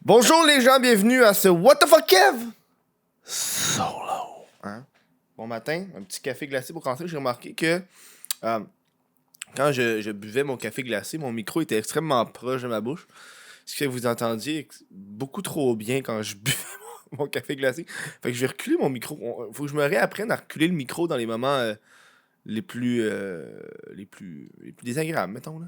Bonjour les gens, bienvenue à ce What the fuck Kev Solo. Hein? Bon matin, un petit café glacé pour commencer. J'ai remarqué que quand je buvais mon café glacé, mon micro était extrêmement proche de ma bouche. Ce qui fait que vous entendiez beaucoup trop bien quand je buvais mon café glacé. Fait que je vais reculer mon micro. Faut que je me réapprenne à reculer le micro dans les moments les plus désagréables, mettons là.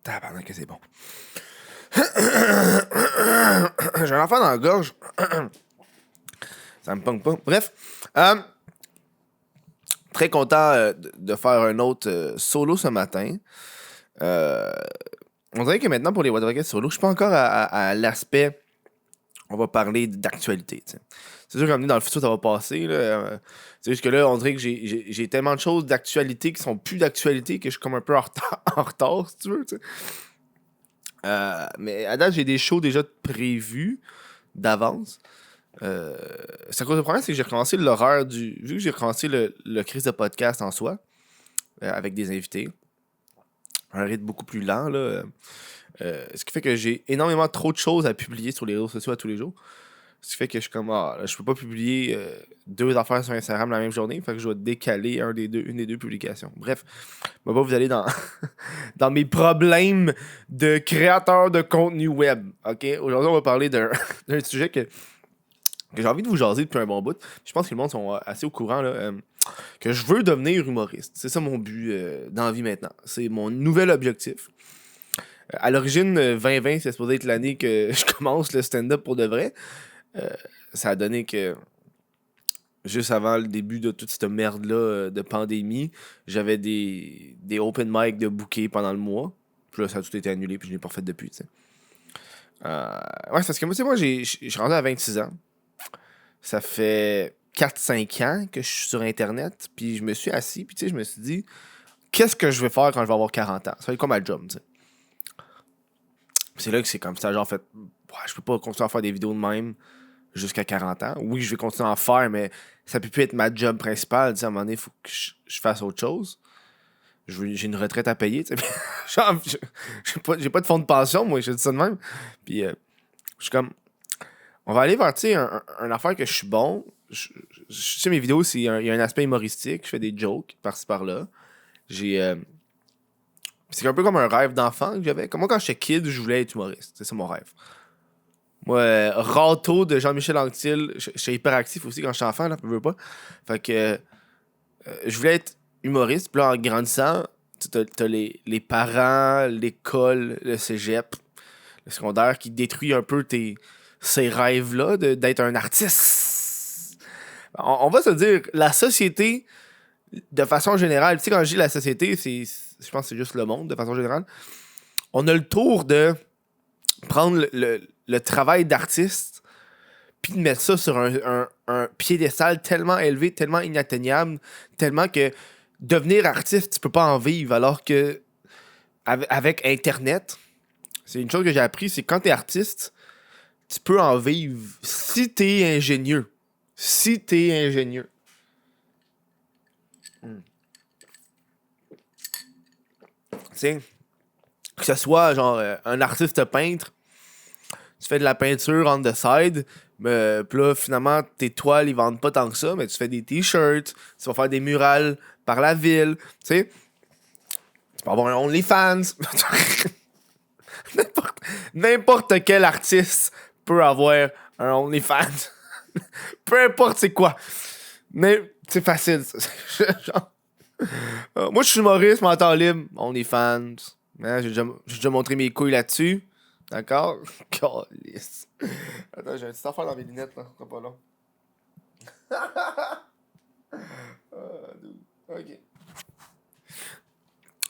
Tabarnak que c'est bon. J'ai un enfant dans la gorge. Ça me pong pas. Bref. Très content de faire un autre solo ce matin. On dirait que maintenant, pour les What the fuck solo, je suis pas encore à l'aspect. On va parler d'actualité. T'sais. C'est sûr qu'à dans le futur, ça va passer. Là. C'est juste que là, on dirait que j'ai tellement de choses d'actualité qui sont plus d'actualité que je suis comme un peu en retard, si tu veux. T'sais. Mais à date, j'ai des shows déjà prévus d'avance. C'est à cause du problème, c'est que j'ai recommencé l'horaire du. Vu que j'ai recommencé le crise de podcast en soi, avec des invités, un rythme beaucoup plus lent, là. Ce qui fait que j'ai énormément trop de choses à publier sur les réseaux sociaux à tous les jours. Ce qui fait que je suis comme, je peux pas publier 2 affaires sur Instagram la même journée. Fait que je dois décaler une des deux publications. Bref, on va vous aller dans, dans mes problèmes de créateur de contenu web. OK? Aujourd'hui, on va parler d'un sujet que j'ai envie de vous jaser depuis un bon bout. Je pense que le monde sont assez au courant là, que je veux devenir humoriste. C'est ça mon but dans la vie maintenant. C'est mon nouvel objectif. À l'origine, 2020, c'est supposé être l'année que je commence le stand-up pour de vrai. Ça a donné que juste avant le début de toute cette merde-là de pandémie, j'avais des open mic de booker pendant le mois. Puis là, ça a tout été annulé, puis je l'ai pas refait depuis, tu sais. Ouais, c'est parce que moi, je suis rendu à 26 ans. Ça fait 4-5 ans que je suis sur Internet, puis je me suis assis, puis tu sais, je me suis dit, qu'est-ce que je vais faire quand je vais avoir 40 ans? Ça va être quoi ma job, tu sais? C'est là que c'est comme ça, genre, en fait, je peux pas continuer à faire des vidéos de même jusqu'à 40 ans. Oui, je vais continuer à en faire, mais ça peut plus être ma job principale. Tu sais, à un moment donné, il faut que je fasse autre chose. J'ai une retraite à payer, tu sais. Genre, j'ai pas de fonds de pension, moi, je dis ça de même. Puis, je suis comme, on va aller vers, tu sais, un affaire que je suis bon. Je sais, mes vidéos, il y a un aspect humoristique. Je fais des jokes par-ci par-là. C'est un peu comme un rêve d'enfant que j'avais. Comme moi, quand j'étais kid, je voulais être humoriste. C'est ça mon rêve. Moi, Rato de Jean-Michel Anctil, j'étais hyperactif aussi quand j'étais enfant, là, je veux pas. Fait que je voulais être humoriste. Puis là, en grandissant, t'as les parents, l'école, le cégep, le secondaire qui détruit un peu ces rêves-là d'être un artiste. On va se dire, la société, de façon générale, tu sais, quand je dis la société, je pense que c'est juste le monde, de façon générale, on a le tour de prendre le travail d'artiste puis de mettre ça sur un piédestal tellement élevé, tellement inatteignable, tellement que devenir artiste, tu peux pas en vivre, alors que avec Internet, c'est une chose que j'ai appris, c'est que quand t'es artiste, tu peux en vivre si t'es ingénieux. Si t'es ingénieux. Tu sais, que ce soit genre un artiste peintre, tu fais de la peinture on the side, mais puis là, finalement, tes toiles, ils vendent pas tant que ça, mais tu fais des t-shirts, tu vas faire des murales par la ville, tu sais. Tu peux avoir un OnlyFans. N'importe quel artiste peut avoir un OnlyFans. Peu importe c'est quoi. Mais c'est facile. Genre, moi, je suis humoriste, mais en temps libre, OnlyFans. Hein, j'ai déjà montré mes couilles là-dessus. D'accord? Calisse. Attends, j'ai un petit affaire dans mes lunettes, là. C'est pas long. Ok.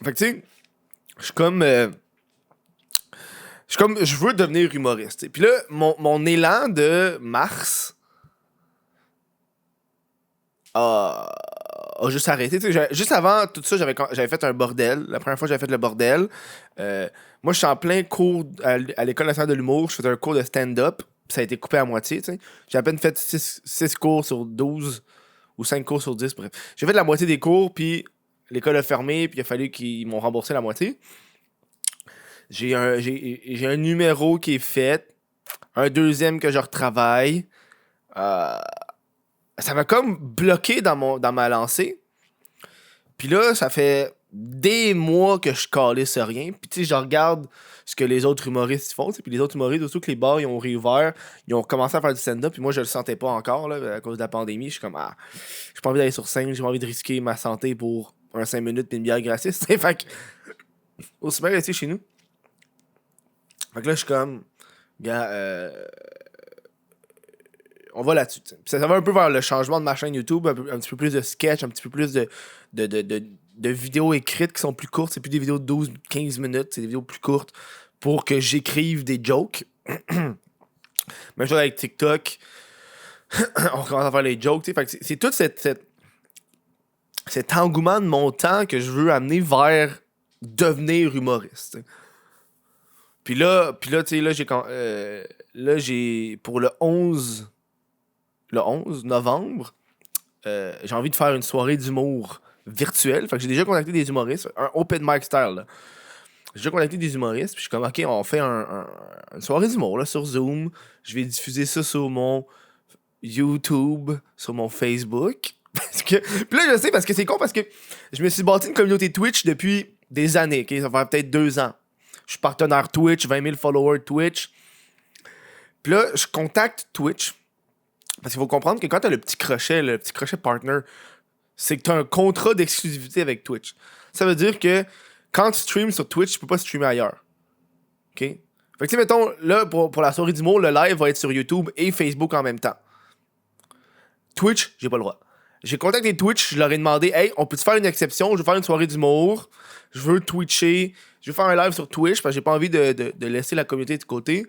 Fait que, tu sais, je suis comme. Je veux devenir humoriste. Puis là, mon élan de mars a juste arrêté. Juste avant tout ça, j'avais fait un bordel. La première fois que j'avais fait le bordel, moi, je suis en plein cours à l'École nationale de l'humour. Je faisais un cours de stand-up. Ça a été coupé à moitié. T'sais. J'ai à peine fait 6 cours sur 12 Ou 5 cours sur 10, bref. J'ai fait la moitié des cours, puis l'école a fermé, puis il a fallu qu'ils m'ont remboursé la moitié. J'ai un numéro qui est fait, un deuxième que je retravaille. Ça m'a comme bloqué dans ma lancée. Puis là, ça fait des mois que je calisse rien. Puis tu sais, je regarde ce que les autres humoristes font. Puis les autres humoristes, surtout que les bars, ils ont réouvert, ils ont commencé à faire du stand-up. Puis moi, je le sentais pas encore là, à cause de la pandémie. Je suis comme, j'ai pas envie d'aller sur scène, j'ai pas envie de risquer ma santé pour un 5 minutes puis une bière gratis. Fait que, aussi bien rester chez nous. Fait que là, je suis comme, gars, on va là-dessus. Ça va un peu vers le changement de ma chaîne YouTube, un petit peu plus de sketch, un petit peu plus de vidéos écrites qui sont plus courtes. C'est plus des vidéos de 12-15 minutes, c'est des vidéos plus courtes pour que j'écrive des jokes. Même chose avec TikTok. On commence à faire les jokes. Fait que c'est tout cet engouement de mon temps que je veux amener vers devenir humoriste. Puis là, tu sais, là, j'ai pour le 11 novembre, j'ai envie de faire une soirée d'humour virtuelle. Fait que j'ai déjà contacté des humoristes, un open mic style. Là. J'ai déjà contacté des humoristes, puis je suis comme, ok, on fait une soirée d'humour là, sur Zoom. Je vais diffuser ça sur mon YouTube, sur mon Facebook. Puis là, je sais, parce que c'est con, parce que je me suis bâti une communauté Twitch depuis des années. Okay? Ça fait peut-être 2 ans. Je suis partenaire Twitch, 20 000 followers Twitch. Puis là, je contacte Twitch. Parce qu'il faut comprendre que quand t'as le petit crochet partner, c'est que t'as un contrat d'exclusivité avec Twitch. Ça veut dire que quand tu streams sur Twitch, tu peux pas streamer ailleurs. OK? Fait que tu sais, mettons, là, pour la soirée d'humour, le live va être sur YouTube et Facebook en même temps. Twitch, j'ai pas le droit. J'ai contacté Twitch, je leur ai demandé, hey, on peut-tu faire une exception? Je veux faire une soirée d'humour. Je veux Twitcher. Je veux faire un live sur Twitch parce que j'ai pas envie de laisser la communauté de côté.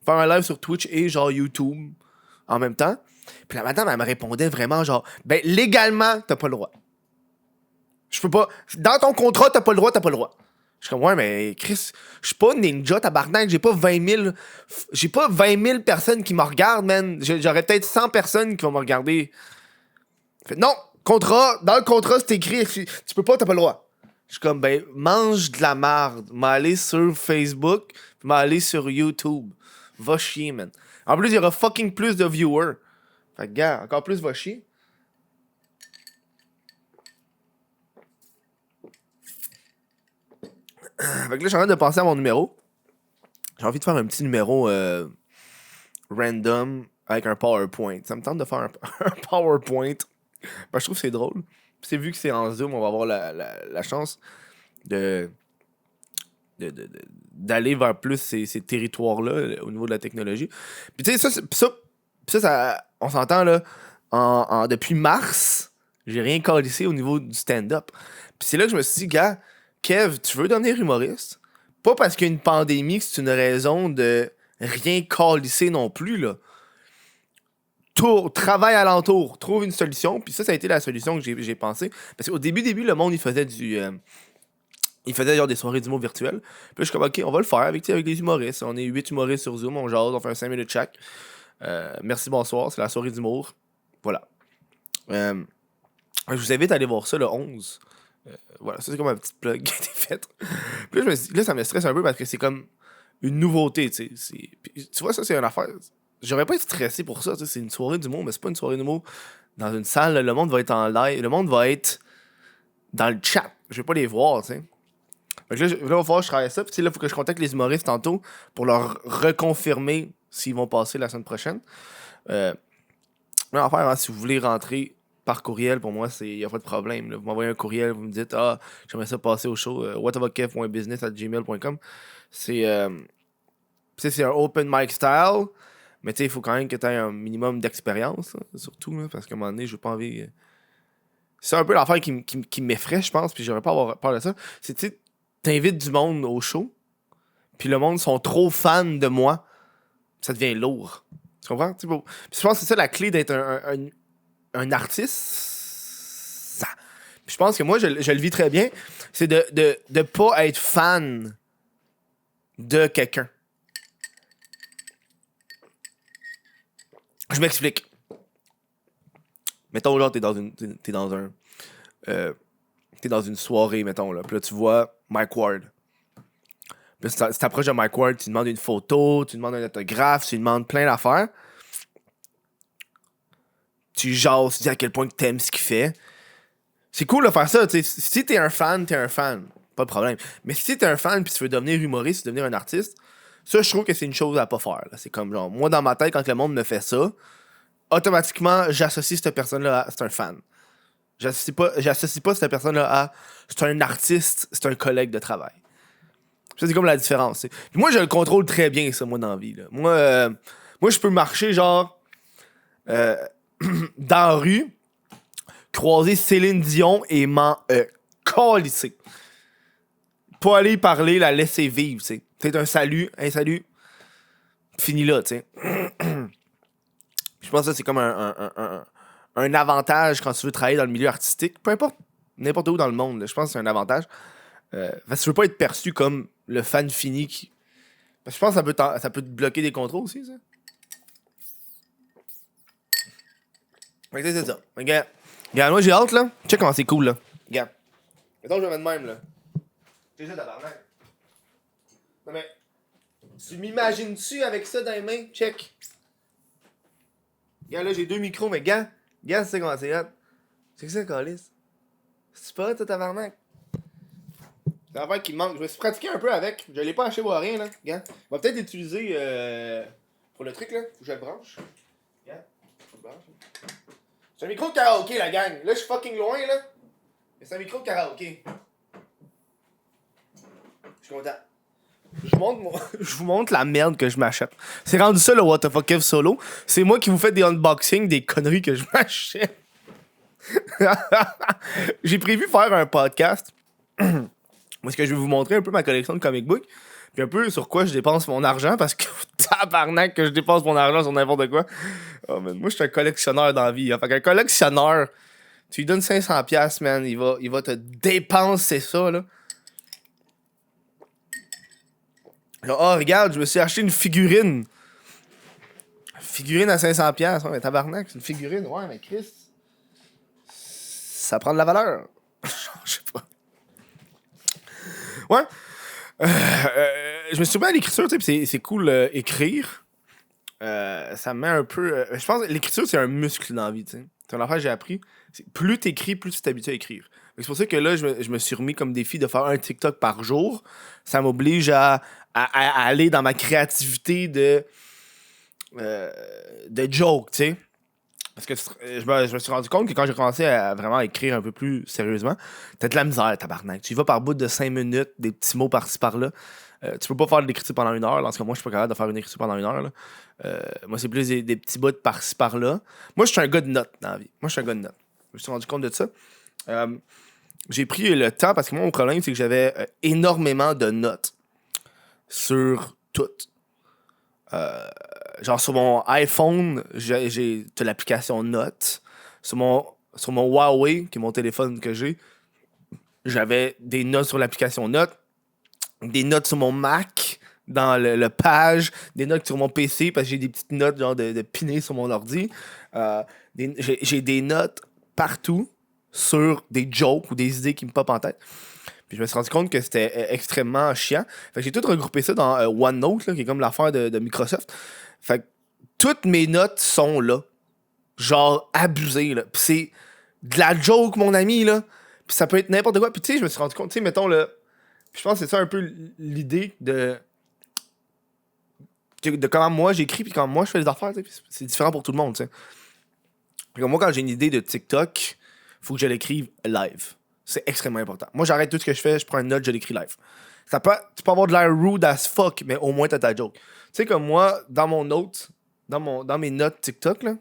Faire un live sur Twitch et genre YouTube en même temps. Puis la madame, elle me répondait vraiment genre, ben légalement, t'as pas le droit. Je peux pas. Dans ton contrat, t'as pas le droit. Je suis comme, ouais, mais Chris, je suis pas ninja, tabarnak, j'ai pas 20 000 personnes qui me regardent, man. J'aurais peut-être 100 personnes qui vont me regarder. Fait, non, dans le contrat, c'est écrit, tu peux pas, t'as pas le droit. Je suis comme, ben, mange de la marde. M'aller sur Facebook, m'aller sur YouTube. Va chier, man. En plus, il y aura fucking plus de viewers. Fait que, gars, encore plus va chier. Fait que là, je suis en train de penser à mon numéro. J'ai envie de faire un petit numéro random avec un PowerPoint. Ça me tente de faire un PowerPoint. Ben, je trouve que c'est drôle. Puis c'est vu que c'est en Zoom, on va avoir la chance d'aller vers plus ces territoires-là au niveau de la technologie. Puis tu sais, ça, on s'entend là, depuis mars, j'ai rien calissé au niveau du stand-up. Puis c'est là que je me suis dit, gars, Kev, tu veux devenir humoriste? Pas parce qu'il y a une pandémie que c'est une raison de rien calisser non plus, là. Travaille alentour, trouve une solution. Puis ça a été la solution que j'ai pensé. Parce qu'au début, le monde, il faisait genre des soirées d'humour virtuelles. Puis là, je suis comme, ok, on va le faire avec des humoristes. On est 8 humoristes sur Zoom, on jase, on fait un 5 minutes chaque. Merci, bonsoir, c'est la soirée d'humour. Voilà. Je vous invite à aller voir ça le 11. Voilà, ça c'est comme un petit plug qui a été fait. Puis là, ça me stresse un peu parce que c'est comme une nouveauté, tu sais. Puis, tu vois, ça c'est une affaire. J'aurais pas été stressé pour ça, tu sais. C'est une soirée d'humour, mais c'est pas une soirée d'humour dans une salle. Là, le monde va être en live, le monde va être dans le chat. Je vais pas les voir, tu sais. Fait que là, il va falloir que je travaille ça. Puis là, il faut que je contacte les humoristes tantôt pour leur reconfirmer s'ils vont passer la semaine prochaine. Mais enfin, hein, si vous voulez rentrer par courriel, pour moi, il n'y a pas de problème. Là. Vous m'envoyez un courriel, vous me dites, j'aimerais ça passer au show, whataboutkev.business@gmail.com. C'est un open mic style, mais il faut quand même que tu aies un minimum d'expérience, là, surtout, là, parce qu'à un moment donné, je n'ai pas envie. C'est un peu l'affaire qui m'effraie, je pense, puis j'aurais pas avoir peur de ça. C'est, tu sais, t'invites du monde au show, puis le monde sont trop fans de moi, ça devient lourd. Tu comprends? Puis je pense que c'est ça la clé d'être un artiste. Ça. Puis je pense que moi, je le vis très bien. C'est de pas être fan de quelqu'un. Je m'explique. Mettons, genre, t'es dans un... t'es dans une soirée, mettons, là. Puis là, tu vois Mike Ward. Puis là, si t'approches de Mike Ward, tu lui demandes une photo, tu lui demandes un autographe, tu lui demandes plein d'affaires. Tu jases, tu dis à quel point que t'aimes ce qu'il fait. C'est cool de faire ça, tu sais. Si t'es un fan, t'es un fan. Pas de problème. Mais si t'es un fan pis tu veux devenir humoriste, devenir un artiste, ça, je trouve que c'est une chose à pas faire. Là. C'est comme, genre, moi, dans ma tête, quand le monde me fait ça, automatiquement, j'associe cette personne-là à c'est un fan. J'associe pas cette personne-là à c'est un artiste, c'est un collègue de travail. Ça, c'est comme la différence. T'sais. Puis moi, je le contrôle très bien, ça, moi, dans la vie. Là. Moi, je peux marcher, genre, dans la rue, croiser Céline Dion et m'en calisser. Pas aller parler, la laisser vivre, tu sais. Peut-être un salut, fini là, tu sais. Je pense que ça, c'est comme un avantage quand tu veux travailler dans le milieu artistique. Peu importe, n'importe où dans le monde, là, je pense que c'est un avantage. Parce que tu veux pas être perçu comme le fan fini qui... Parce que je pense que ça peut te bloquer des contrôles aussi, ça. Fait que c'est ça. Regarde, moi j'ai hâte, là. Check comment c'est cool, là. Regarde. Mettons que je vais mettre même, là. C'est ça, tabarnak. Non, mais... Tu m'imagines-tu avec ça dans les mains? Check. Regarde, là, j'ai 2 micros, mais gars, c'est comment c'est hot. C'est que ça, Calis? C'est pas toi, tabarnak? C'est l'affaire qui me manque. Je me suis pratiqué un peu avec. Je l'ai pas acheté ou rien, là. Gars. On va peut-être l'utiliser pour le truc, là. Faut que je le branche. Gars. Je le branche. C'est un micro de karaoké, la gang. Là, je suis fucking loin, là. Mais c'est un micro de karaoké. Je suis content. Je vous montre la merde que je m'achète. C'est rendu ça le What the fuck Kev solo. C'est moi qui vous fais des unboxings des conneries que je m'achète. J'ai prévu faire un podcast où est-ce que je vais vous montrer un peu ma collection de comic books puis un peu sur quoi je dépense mon argent parce que tabarnak que je dépense mon argent sur n'importe quoi. Oh man, moi je suis un collectionneur dans la vie. Hein. Fait qu'un collectionneur, tu lui donnes 500$, man, il va te dépenser ça là. Genre, oh, regarde, je me suis acheté une figurine. Figurine à 500$. Ouais, mais tabarnak, c'est une figurine. Ouais, mais Chris, ça prend de la valeur. Je sais pas. Ouais. Je me suis mis à l'écriture, tu sais, c'est cool écrire. Ça me met un peu... je pense que l'écriture, c'est un muscle dans la vie, tu sais. C'est une affaire que j'ai appris. Plus t'écris, plus tu t'habitues à écrire. C'est pour ça que là, je me suis remis comme défi de faire un TikTok par jour. Ça m'oblige à aller dans ma créativité de joke, tu sais. Parce que je me suis rendu compte que quand j'ai commencé à vraiment écrire un peu plus sérieusement, t'as de la misère, tabarnak. Tu y vas par bout de 5 minutes, des petits mots par-ci par-là. Tu peux pas faire de l'écriture pendant 1 heure. Dans ce cas, moi, je suis pas capable de faire une écriture pendant 1 heure. Là. Moi, c'est plus des petits bouts par-ci par-là. Moi, je suis un gars de notes dans la vie. Je me suis rendu compte de ça. J'ai pris le temps parce que moi, mon problème, c'est que j'avais énormément de notes sur tout. Genre sur mon iPhone, j'ai l'application Notes. Sur mon Huawei, qui est mon téléphone que j'ai, j'avais des notes sur l'application Notes, des notes sur mon Mac, dans le page, des notes sur mon PC, parce que j'ai des petites notes genre de piné sur mon ordi. J'ai des notes partout sur des jokes ou des idées qui me popent en tête. Puis je me suis rendu compte que c'était extrêmement chiant. Fait que j'ai tout regroupé ça dans OneNote, là, qui est comme l'affaire de Microsoft. Fait que toutes mes notes sont là. Genre abusées, là. Puis c'est de la joke, mon ami, là. Puis ça peut être n'importe quoi. Puis tu sais, je me suis rendu compte, tu sais, mettons, là. Puis je pense que c'est ça un peu l'idée de comment moi j'écris, puis comment moi je fais les affaires, tu sais. C'est différent pour tout le monde, tu sais. Moi, quand j'ai une idée de TikTok, faut que je l'écrive live. C'est extrêmement important. Moi, j'arrête tout ce que je fais, je prends une note, je l'écris live. Tu peux avoir de l'air rude as fuck, mais au moins t'as ta joke. Tu sais, comme moi, dans mon note, dans mes notes TikTok, là,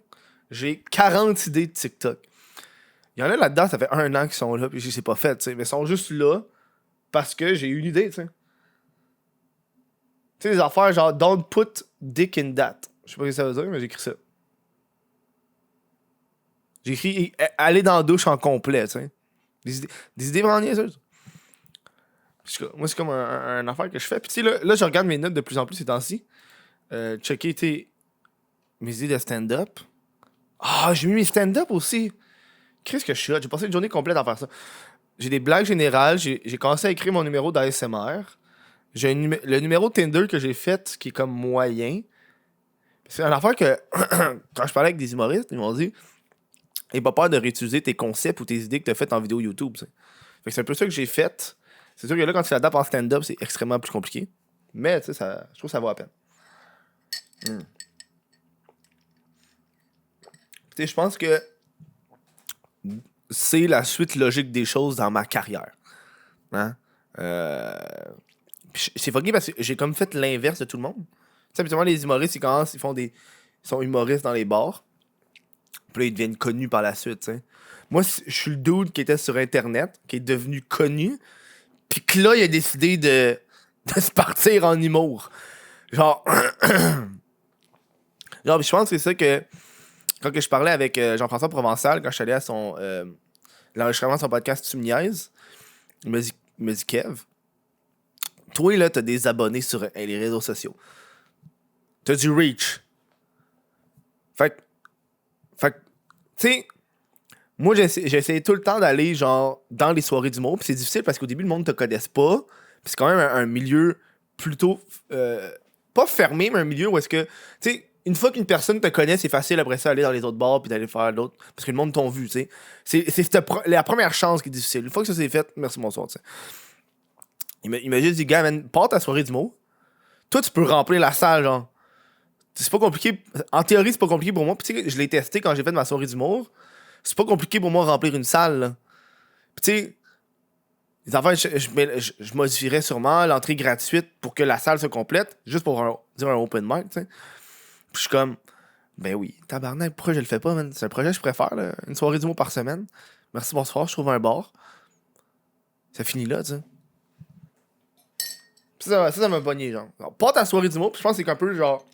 j'ai 40 idées de TikTok. Il y en a là-dedans, ça fait 1 an qu'ils sont là, puis je les ai pas faites, tu sais, mais ils sont juste là parce que j'ai eu une idée, tu sais. Tu sais, des affaires genre don't put dick in that. Je sais pas ce que ça veut dire, mais j'ai écrit ça. J'ai écrit aller dans la douche en complet, tu sais. Des idées vraiment niaiseuses. Moi, c'est comme un affaire que je fais. Puis, tu sais, là, je regarde mes notes de plus en plus ces temps-ci. Checker, mes idées de stand-up. Ah, j'ai mis mes stand-up aussi. qu'est-ce que je suis hot? J'ai passé une journée complète à faire ça. J'ai des blagues générales. J'ai commencé à écrire mon numéro d'ASMR. J'ai le numéro Tinder que j'ai fait qui est comme moyen. C'est une affaire que, quand je parlais avec des humoristes, ils m'ont dit n'aie pas peur de réutiliser tes concepts ou tes idées que tu as faites en vidéo YouTube. T'sais. Fait que c'est un peu ça que j'ai fait. C'est sûr que là, quand tu l'adaptes en stand-up, c'est extrêmement plus compliqué. Mais tu sais, je trouve que ça vaut la peine. Tu sais, je pense que c'est la suite logique des choses dans ma carrière. Hein? C'est fucké parce que j'ai comme fait l'inverse de tout le monde. Tu sais, habituellement, les humoristes, ils sont humoristes dans les bars. Puis là, ils deviennent connus par la suite, tu sais. Moi, je suis le dude qui était sur Internet, qui est devenu connu, puis que là, il a décidé de se partir en humour. Genre, genre, je pense que c'est ça que, quand que je parlais avec Jean-François Provençal, quand je suis allé à l'enregistrement de son podcast Tu me niaises, il m'a dit, Kev, toi, là, t'as des abonnés sur les réseaux sociaux. T'as du reach. Fait que, tu sais, moi, j'essayais tout le temps d'aller, genre, dans les soirées d'humour. Puis c'est difficile parce qu'au début, le monde te connaisse pas. Puis c'est quand même un milieu plutôt, pas fermé, mais un milieu où est-ce que, tu sais, une fois qu'une personne te connaît, c'est facile après ça d'aller dans les autres bars puis d'aller faire d'autres. Parce que le monde t'ont vu, tu sais. C'est la première chance qui est difficile. Une fois que ça s'est fait, merci, bonsoir, tu sais. Il m'a juste dit, gars, man, pars ta soirée d'humour. Toi, tu peux remplir la salle, genre. C'est pas compliqué. En théorie, c'est pas compliqué pour moi. Puis tu sais, je l'ai testé quand j'ai fait ma soirée d'humour. C'est pas compliqué pour moi de remplir une salle, là. Puis tu sais, les affaires, je modifierais sûrement l'entrée gratuite pour que la salle se complète, juste pour dire un open mic, tu sais. Puis je suis comme, ben oui, tabarnak, pourquoi je le fais pas, man? C'est un projet que je préfère, là. Une soirée d'humour par semaine. Merci, bonsoir, je trouve un bar. Ça finit là, tu sais. Ça m'a pogné, genre. Alors, pas ta soirée d'humour, puis je pense que c'est un peu, genre...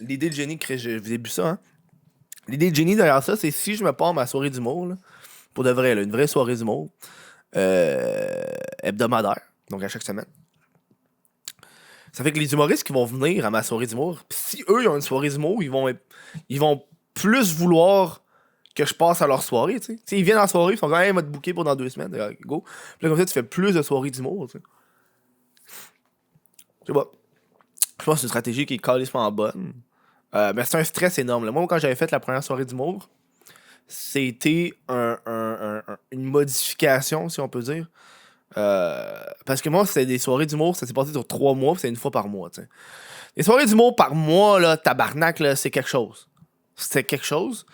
L'idée de génie, je vous ai bu ça, hein. L'idée de génie derrière ça, c'est si je me pars ma soirée d'humour, là, pour de vrai, là, une vraie soirée d'humour, hebdomadaire, donc à chaque semaine. Ça fait que les humoristes qui vont venir à ma soirée d'humour, pis si eux ils ont une soirée d'humour, ils vont plus vouloir que je passe à leur soirée, tu sais. Ils viennent en soirée, ils sont quand même mode booké pour dans 2 semaines, go. Puis là, comme ça, tu fais plus de soirées d'humour, tu sais. Je sais pas. Je pense que c'est une stratégie qui est calissement bonne. Mais c'est un stress énorme. Là. Moi, quand j'avais fait la première soirée d'humour, c'était une modification, si on peut dire. Parce que moi, c'était des soirées d'humour, ça s'est passé sur 3 mois, puis c'est une fois par mois. T'sais. Les soirées d'humour par mois, là, tabarnak, là, c'est quelque chose. C'était quelque chose.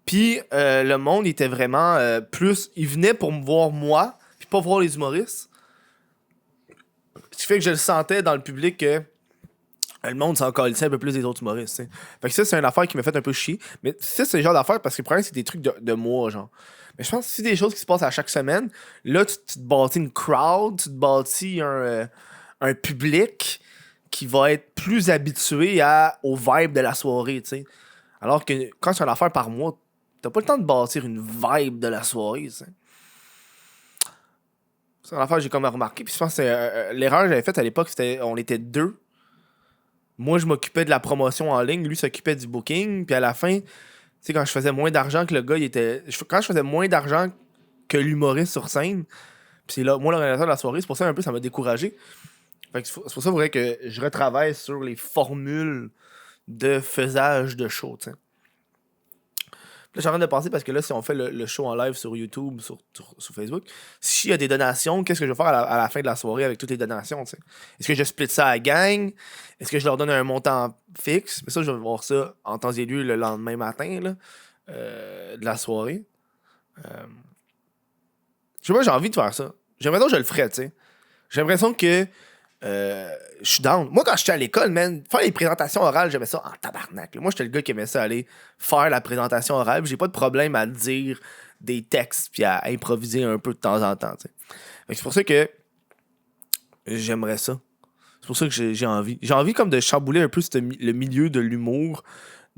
Puis le monde était vraiment plus... Il venait pour me voir moi, puis pas voir les humoristes. Ce qui fait que je le sentais dans le public que le monde s'en calissait un peu plus des autres humoristes. T'sais. Fait que ça, c'est une affaire qui m'a fait un peu chier. Mais ça, c'est le genre d'affaire parce que le problème, c'est des trucs de moi, genre. Mais je pense que c'est des choses qui se passent à chaque semaine. Là, tu te bâtis une crowd, tu te bâtis un public qui va être plus habitué au vibe de la soirée, tu sais. Alors que quand c'est une affaire par mois, t'as pas le temps de bâtir une vibe de la soirée, tu sais. C'est une affaire que j'ai comme remarqué. Puis je pense que l'erreur que j'avais faite à l'époque, c'était on était 2. Moi, je m'occupais de la promotion en ligne, lui s'occupait du booking, puis à la fin, tu sais, quand je faisais moins d'argent que le gars, quand je faisais moins d'argent que l'humoriste sur scène, puis c'est là, moi, l'organisateur de la soirée, c'est pour ça un peu, ça m'a découragé. Fait que c'est pour ça, il faudrait que je retravaille sur les formules de faisage de show, tu sais. Là, je suis en train de penser parce que là, si on fait le show en live sur YouTube, sur Facebook, s'il y a des donations, qu'est-ce que je vais faire à la fin de la soirée avec toutes les donations, tu sais? Est-ce que je split ça à la gang? Est-ce que je leur donne un montant fixe? Mais ça, je vais voir ça en temps et lieu le lendemain matin, là, de la soirée. Je sais pas, j'ai envie de faire ça. J'ai l'impression que je le ferais, tu sais. J'ai l'impression que je suis down. Moi, quand j'étais à l'école, man, faire les présentations orales, j'aimais ça en tabarnak. Là. Moi, j'étais le gars qui aimait ça aller faire la présentation orale. J'ai pas de problème à dire des textes puis à improviser un peu de temps en temps. C'est pour ça que j'aimerais ça. C'est pour ça que j'ai envie. J'ai envie comme de chambouler un peu le milieu de l'humour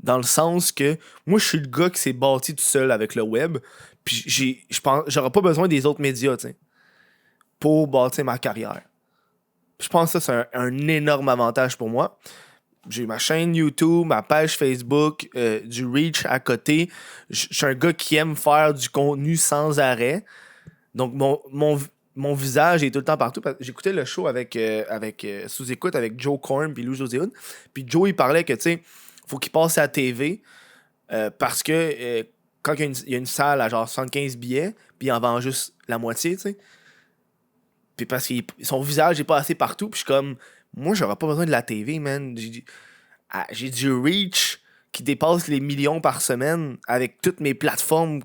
dans le sens que moi, je suis le gars qui s'est bâti tout seul avec le web. Puis je pense j'aurais pas besoin des autres médias, tu sais, pour bâtir ma carrière. Je pense que ça, c'est un énorme avantage pour moi. J'ai ma chaîne YouTube, ma page Facebook, du reach à côté. Je suis un gars qui aime faire du contenu sans arrêt. Donc, mon visage est tout le temps partout. J'écoutais le show avec sous-écoute avec Joe Corn puis Louis-José Hood. Puis Joe, il parlait que, tu sais, faut qu'il passe à la TV parce que quand il y a une salle à genre 75 billets, puis il en vend juste la moitié, tu sais. Puis parce que son visage est pas assez partout, puis je suis comme, moi, j'aurais pas besoin de la TV, man. J'ai du reach qui dépasse les millions par semaine avec toutes mes plateformes.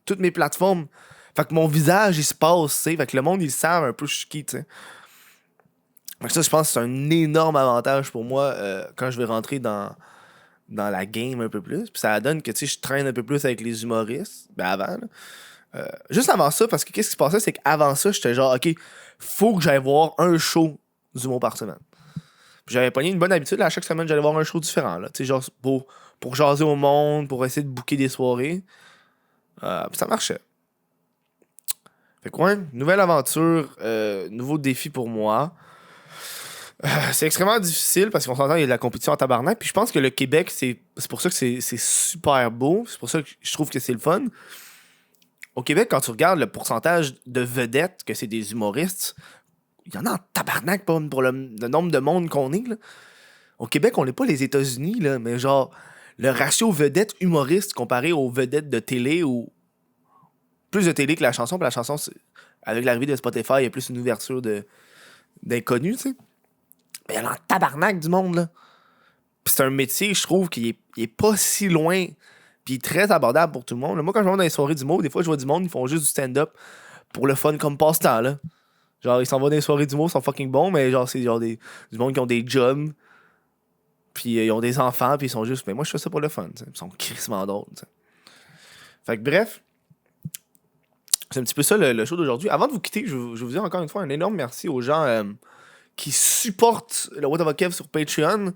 Toutes mes plateformes. Fait que mon visage, il se passe, tu sais. Fait que le monde, il savent un peu je suis qui, tu sais. Fait que ça, je pense que c'est un énorme avantage pour moi quand je vais rentrer dans la game un peu plus. Puis ça donne que, tu sais, je traîne un peu plus avec les humoristes. Ben avant, là. Juste avant ça, parce que qu'est-ce qui se passait, c'est qu'avant ça, j'étais genre, OK, faut que j'aille voir un show d'humour par semaine. Puis j'avais pogné une bonne habitude, là, à chaque semaine, j'allais voir un show différent, là. Tu sais, genre, pour jaser au monde, pour essayer de booker des soirées. Puis ça marchait. Fait que, ouais, nouvelle aventure, nouveau défi pour moi. C'est extrêmement difficile parce qu'on s'entend, il y a de la compétition en tabarnak. Puis je pense que le Québec, c'est pour ça que c'est super beau. C'est pour ça que je trouve que c'est le fun. Au Québec, quand tu regardes le pourcentage de vedettes que c'est des humoristes, il y en a en tabarnak pour le nombre de monde qu'on est. Là. Au Québec, on n'est pas les États-Unis, là, mais genre, le ratio vedette-humoriste comparé aux vedettes de télé ou plus de télé que la chanson. Puis la chanson, avec l'arrivée de Spotify, il y a plus une ouverture d'inconnus, tu sais. Mais il y en a en tabarnak du monde, là. Puis c'est un métier, je trouve, qui est pas si loin. Puis très abordable pour tout le monde. Là, moi, quand je vais dans les soirées d'humour, des fois, je vois du monde, ils font juste du stand-up pour le fun comme passe-temps, là. Genre, ils s'en vont dans les soirées d'humour, ils sont fucking bons, mais genre, c'est genre du monde qui ont des jobs, puis ils ont des enfants, puis ils sont juste, mais moi, je fais ça pour le fun, t'sais. Ils sont crissement drôles, t'sais. Fait que bref, c'est un petit peu ça le show d'aujourd'hui. Avant de vous quitter, je vous dis encore une fois un énorme merci aux gens qui supportent le What of a Kev sur Patreon.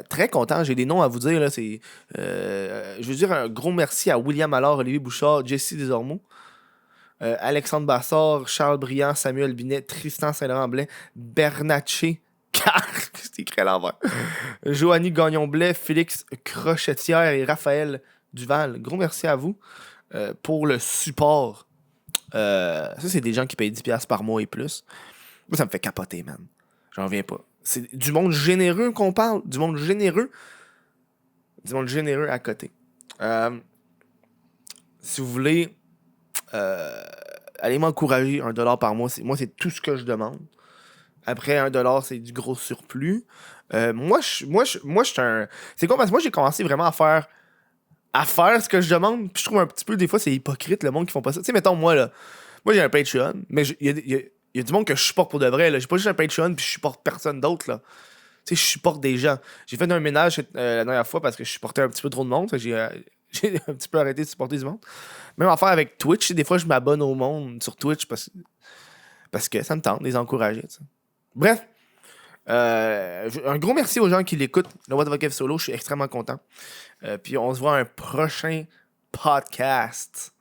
Très content, j'ai des noms à vous dire. Là, je veux dire un gros merci à William Allard, Olivier Bouchard, Jesse Desormeaux, Alexandre Bassard, Charles Briand, Samuel Binet, Tristan Saint-Laurent-Blais, Bernatchez, c'est écrit à l'envers, Joanie Gagnon-Blais, Félix Crochetière et Raphaël Duval. Gros merci à vous pour le support. Ça, c'est des gens qui payent 10$ par mois et plus. Moi, ça me fait capoter, man. J'en reviens pas. C'est du monde généreux qu'on parle. Du monde généreux. Du monde généreux à côté. Si vous voulez, allez m'encourager. $1 par mois. Moi, c'est tout ce que je demande. Après, $1, c'est du gros surplus. Moi, je suis un... C'est quoi? Parce que moi, j'ai commencé vraiment à faire ce que je demande. Puis je trouve un petit peu, des fois, c'est hypocrite, le monde qui font pas ça. Tu sais, mettons, moi, là, moi, j'ai un Patreon, mais il y a du monde que je supporte pour de vrai. Là. J'ai pas juste un Patreon puis je supporte personne d'autre. Là. Tu sais, je supporte des gens. J'ai fait un ménage la dernière fois parce que je supportais un petit peu trop de monde. J'ai un petit peu arrêté de supporter du monde. Même affaire avec Twitch. Des fois, je m'abonne au monde sur Twitch parce que ça me tente de les encourager. T'sais. Bref. Un gros merci aux gens qui l'écoutent. Le What the Fuck Solo, je suis extrêmement content. Puis on se voit à un prochain podcast.